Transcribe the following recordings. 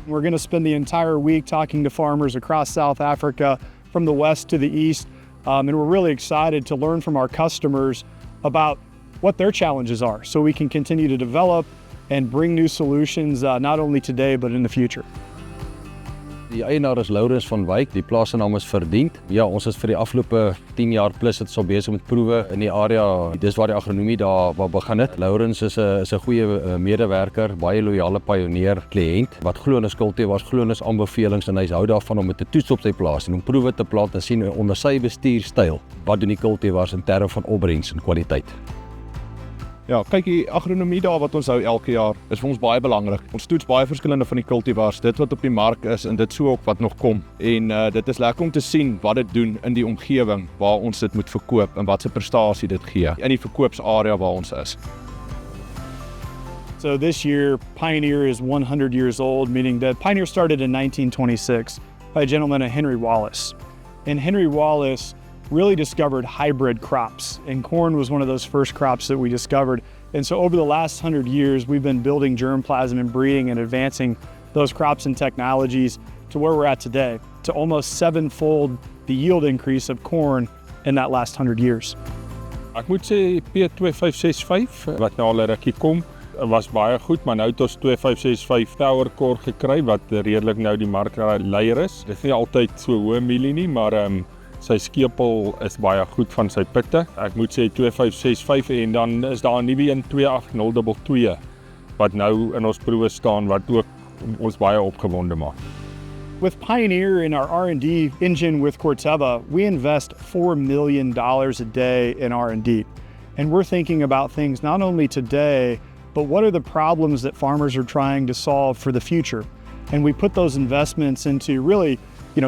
We're going to spend the entire week talking to farmers across South Africa, from the west to the east, and we're really excited to learn from our customers about what their challenges are, so we can continue to develop and bring new solutions, not only today, but in the future. Die eienaar is Laurens van Wyk, die plaas se naam is Verdiend. Ja, ons is vir die afgelope 10 jaar plus het so besig met proewe in die area. Dis waar die agronomie daar waar begin het. Laurens is 'n goeie medewerker, baie loyale pionier, kliënt wat glo in kultivars, glo in aanbevelings en hy hou daarvan om met te toets op sy plaas en om proewe te plant en sien onder sy bestuurstyl wat doen die kultivars in terme van opbrengs en kwaliteit. Ja, kyk, die agronomie daar wat ons hou elke jaar is vir ons baie belangrik. Ons toets baie verskillende van die kultivars, dit wat op die mark is en dit sou ook wat nog kom. En dit is lekker om te sien wat dit doen in die omgewing waar ons dit moet verkoop en wat se prestasie dit gee in die verkoopsarea waar ons is. So this year, Pioneer is 100 years old, meaning that Pioneer started in 1926 by a gentleman named Henry Wallace. And Henry Wallace really discovered hybrid crops, and corn was one of those first crops that we discovered. And so over the last 100 years, we've been building germplasm and breeding and advancing those crops and technologies to where we're at today, to almost 7-fold the yield increase of corn in that last 100 years. Ek moet sê P2565 wat nou al 'n rukkie kom, was baie goed, maar nou het ons 2565 Power Core gekry wat redelik nou die markleier is. Dit is nie altyd so hoë mielie nie, maar sy skepel is baie goed van sy pitte. Ek moet sê 2565 en dan is daar 'n nuwe een 28022 wat nou in ons proewe staan wat ook ons baie opgewonde maak. With Pioneer in our R&D engine with Corteva, we invest $4 million a day in R&D. And we're thinking about things not only today, but what are the problems that farmers are trying to solve for the future? And we put those investments into really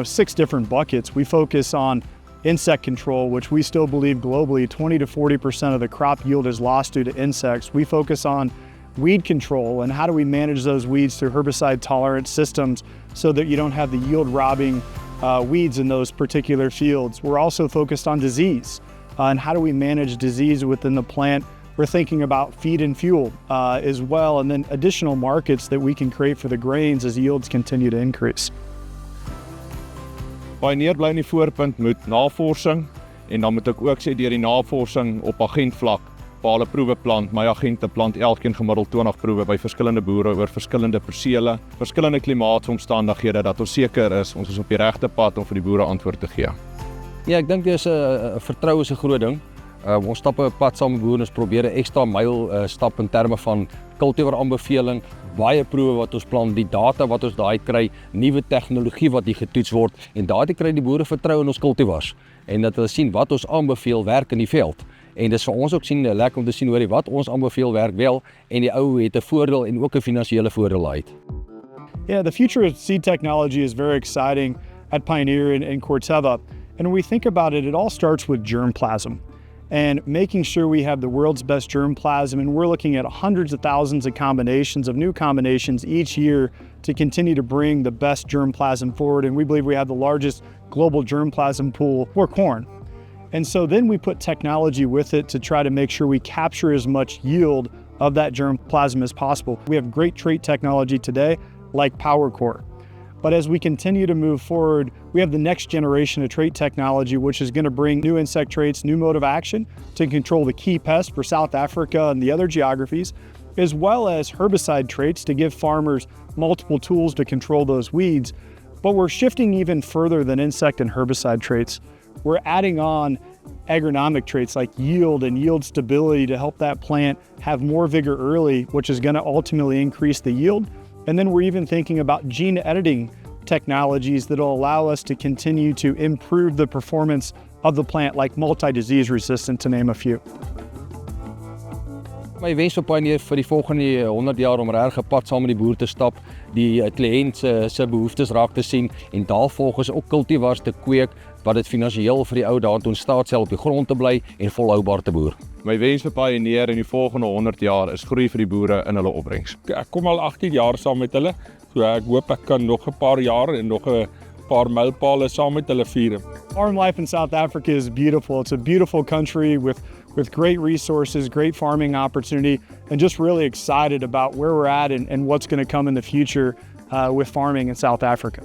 6 different buckets. We focus on insect control, which we still believe globally 20 to 40% of the crop yield is lost due to insects. We focus on weed control and how do we manage those weeds through herbicide tolerant systems so that you don't have the yield robbing weeds in those particular fields. We're also focused on disease and how do we manage disease within the plant. We're thinking about feed and fuel as well, and then additional markets that we can create for the grains as yields continue to increase. Pioneer bly in die voorpunt met navorsing en dan moet ek ook sê deur die navorsing op agentvlak, waar hulle proewe plant, my agente plant elkeen gemiddeld 20 proewe by verskillende boere oor verskillende persele, verskillende klimaatsomstandighede dat ons seker is ons is op die regte pad om vir die boere antwoord te gee. Ja, ek dink dis 'n vertroue is 'n groot ding. Ons stap 'n pad saam met boere, ons probeer 'n ekstra myl stap in terme van kultivar aanbeveling, baie proewe wat ons plant, die data wat ons daai kry, nuwe tegnologie wat hier getoets word en daardie kry die boere vertrou in ons kultivars en dat hulle sien wat ons aanbeveel werk in die veld. En dis vir ons ook lekker om te sien hoorie wat ons aanbeveel werk wel en die ou het 'n voordeel en ook 'n finansiële voordeel uit. Yeah, the future of seed technology is very exciting at Pioneer and Corteva. And when we think about it, it all starts with germplasm and making sure we have the world's best germplasm. And we're looking at hundreds of thousands of new combinations each year to continue to bring the best germplasm forward. And we believe we have the largest global germplasm pool for corn. And so then we put technology with it to try to make sure we capture as much yield of that germplasm as possible. We have great trait technology today, like PowerCore. But as we continue to move forward, we have the next generation of trait technology, which is going to bring new insect traits, new mode of action to control the key pests for South Africa and the other geographies, as well as herbicide traits to give farmers multiple tools to control those weeds. But we're shifting even further than insect and herbicide traits. We're adding on agronomic traits like yield and yield stability to help that plant have more vigor early, which is going to ultimately increase the yield. And then we're even thinking about gene editing technologies that will allow us to continue to improve the performance of the plant, like multi-disease resistant, to name a few. My wens vir Pioneer vir die volgende 100 jaar om regtig 'n pad saam met die boer te stap, die kliënt se behoeftes raak te sien en daarvolgens ook kultivars te kweek wat dit finansiëel vir die ou daar toe in staat stel op die grond te bly en volhoubaar te boer. My wens vir Pioneer in die volgende 100 jaar is groei vir die boere in hulle opbrengs. Ek kom al 18 jaar saam met hulle, so ek hoop ek kan nog 'n paar jaar en nog 'n paar mylpale saam met hulle vier. Farm life in South Africa is beautiful. It's a beautiful country with great resources, great farming opportunity, and just really excited about where we're at and what's going to come in the future. with farming in South Africa.